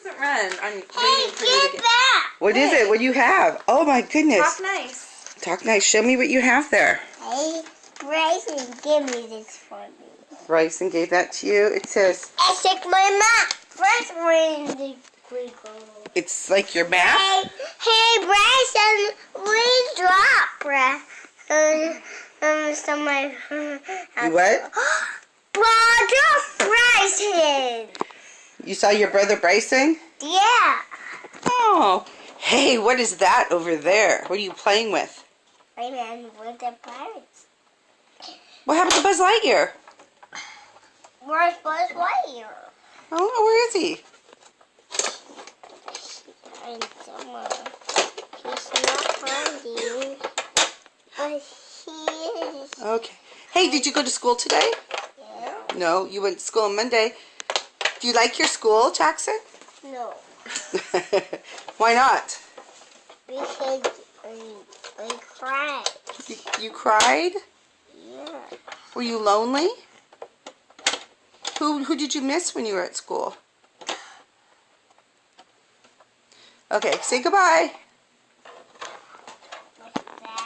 doesn't run. I'm Hey, waiting for you to get back! What is it? What do you have? Oh my goodness. Talk nice. Talk nice. Show me what you have there. Hey, Bryson, give me this for me. Bryson gave that to you. It says, I took my map. First one in the Google. it's like your map? Hey, Bryson, we drop, somewhere. You what? Brother Bryson. You saw your brother Bryson? Yeah. Oh. Hey, what is that over there? What are you playing with? I ran with the pirates. What happened to Buzz Lightyear? Where's Buzz Lightyear? I don't know. Where is he? I'm somewhere. He's not hiding, but he is. Okay. Hey, did you go to school today? Yeah. No, you went to school on Monday. Do you like your school, Jackson? No, Why not? because I cried. You cried? Yeah. Were you lonely? Who did you miss when you were at school? Okay, say goodbye.